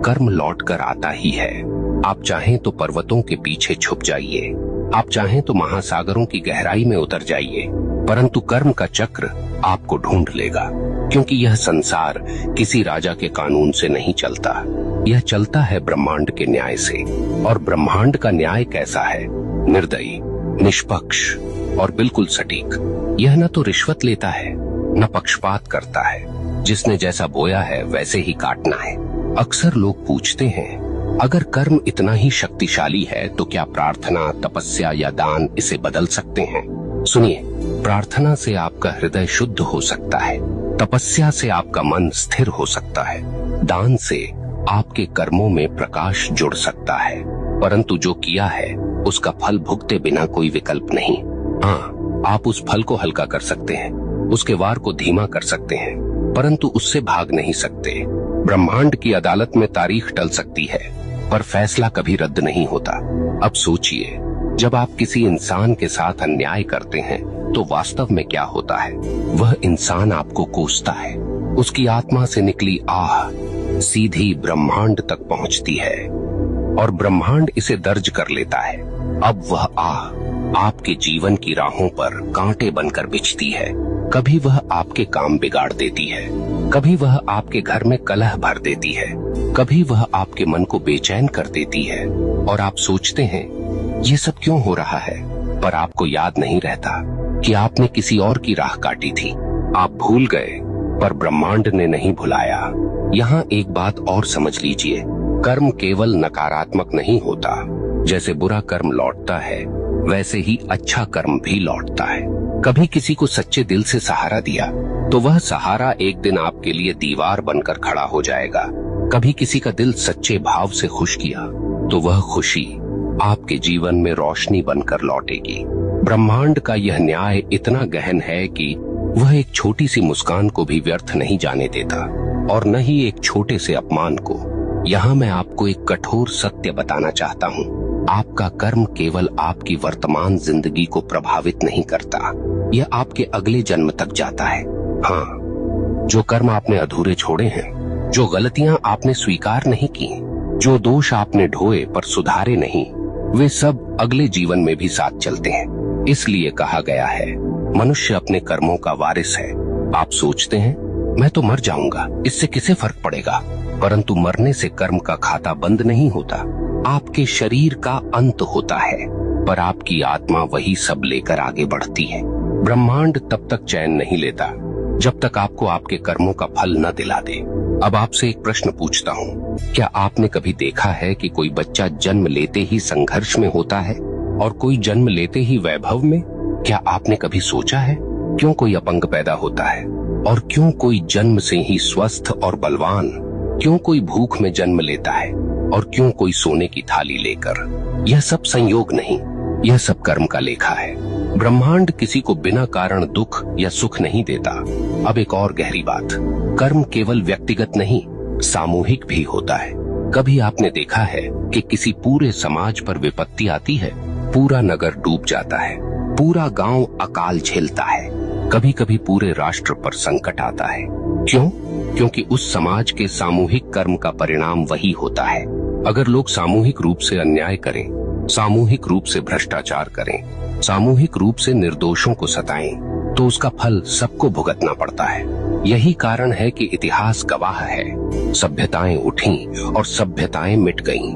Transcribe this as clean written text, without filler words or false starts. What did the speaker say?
कर्म लौट कर आता ही है। आप चाहें तो पर्वतों के पीछे छुप जाइए, आप चाहें तो महासागरों की गहराई में उतर जाइए, परंतु कर्म का चक्र आपको ढूंढ लेगा, क्योंकि यह संसार किसी राजा के कानून से नहीं चलता, यह चलता है ब्रह्मांड के न्याय से। और ब्रह्मांड का न्याय कैसा है? निर्दयी, निष्पक्ष और बिल्कुल सटीक। यह न तो रिश्वत लेता है, न पक्षपात करता है। जिसने जैसा बोया है वैसे ही काटना है। अक्सर लोग पूछते हैं, अगर कर्म इतना ही शक्तिशाली है तो क्या प्रार्थना, तपस्या या दान इसे बदल सकते हैं? सुनिए, प्रार्थना से आपका हृदय शुद्ध हो सकता है, तपस्या से आपका मन स्थिर हो सकता है, दान से आपके कर्मों में प्रकाश जुड़ सकता है, परंतु जो किया है उसका फल भुगते बिना कोई विकल्प नहीं। हाँ, आप उस फल को हल्का कर सकते हैं, उसके वार को धीमा कर सकते हैं, परंतु उससे भाग नहीं सकते। ब्रह्मांड की अदालत में तारीख टल सकती है, पर फैसला कभी रद्द नहीं होता। अब सोचिए, जब आप किसी इंसान के साथ अन्याय करते हैं तो वास्तव में क्या होता है? वह इंसान आपको कोसता है, उसकी आत्मा से निकली आह सीधी ब्रह्मांड तक पहुंचती है और ब्रह्मांड इसे दर्ज कर लेता है। अब वह आह आपके जीवन की राहों पर कांटे बनकर बिछती है। कभी वह आपके काम बिगाड़ देती है, कभी वह आपके घर में कलह भर देती है, कभी वह आपके मन को बेचैन कर देती है और आप सोचते हैं ये सब क्यों हो रहा है, पर आपको याद नहीं रहता कि आपने किसी और की राह काटी थी। आप भूल गए, पर ब्रह्मांड ने नहीं भुलाया। यहाँ एक बात और समझ लीजिए, कर्म केवल नकारात्मक नहीं होता। जैसे बुरा कर्म लौटता है, वैसे ही अच्छा कर्म भी लौटता है। कभी किसी को सच्चे दिल से सहारा दिया तो वह सहारा एक दिन आपके लिए दीवार बनकर खड़ा हो जाएगा। कभी किसी का दिल सच्चे भाव से खुश किया तो वह खुशी आपके जीवन में रोशनी बनकर लौटेगी। ब्रह्मांड का यह न्याय इतना गहन है कि वह एक छोटी सी मुस्कान को भी व्यर्थ नहीं जाने देता और न ही एक छोटे से अपमान को। यहाँ मैं आपको एक कठोर सत्य बताना चाहता हूँ, आपका कर्म केवल आपकी वर्तमान जिंदगी को प्रभावित नहीं करता, यह आपके अगले जन्म तक जाता है। हाँ, जो कर्म आपने अधूरे छोड़े हैं, जो गलतियां आपने स्वीकार नहीं की, जो दोष आपने ढोए पर सुधारे नहीं, वे सब अगले जीवन में भी साथ चलते हैं। इसलिए कहा गया है, मनुष्य अपने कर्मों का वारिस है। आप सोचते हैं मैं तो मर जाऊंगा, इससे किसे फर्क पड़ेगा, परंतु मरने से कर्म का खाता बंद नहीं होता। आपके शरीर का अंत होता है, पर आपकी आत्मा वही सब लेकर आगे बढ़ती है। ब्रह्मांड तब तक चैन नहीं लेता जब तक आपको आपके कर्मों का फल न दिला दे। अब आपसे एक प्रश्न पूछता हूँ, क्या आपने कभी देखा है कि कोई बच्चा जन्म लेते ही संघर्ष में होता है और कोई जन्म लेते ही वैभव में? क्या आपने कभी सोचा है क्यों कोई अपंग पैदा होता है और क्यों कोई जन्म से ही स्वस्थ और बलवान? क्यों कोई भूख में जन्म लेता है और क्यों कोई सोने की थाली लेकर? यह सब संयोग नहीं, यह सब कर्म का लेखा है। ब्रह्मांड किसी को बिना कारण दुख या सुख नहीं देता। अब एक और गहरी बात, कर्म केवल व्यक्तिगत नहीं, सामूहिक भी होता है। कभी आपने देखा है कि किसी पूरे समाज पर विपत्ति आती है, पूरा नगर डूब जाता है, पूरा गांव अकाल झेलता है, कभी कभी पूरे राष्ट्र पर संकट आता है। क्यों? क्योंकि उस समाज के सामूहिक कर्म का परिणाम वही होता है। अगर लोग सामूहिक रूप से अन्याय करें, सामूहिक रूप से भ्रष्टाचार करें, सामूहिक रूप से निर्दोषों को सताएं, तो उसका फल सबको भुगतना पड़ता है। यही कारण है कि इतिहास गवाह है, सभ्यताएं उठीं और सभ्यताएं मिट गईं,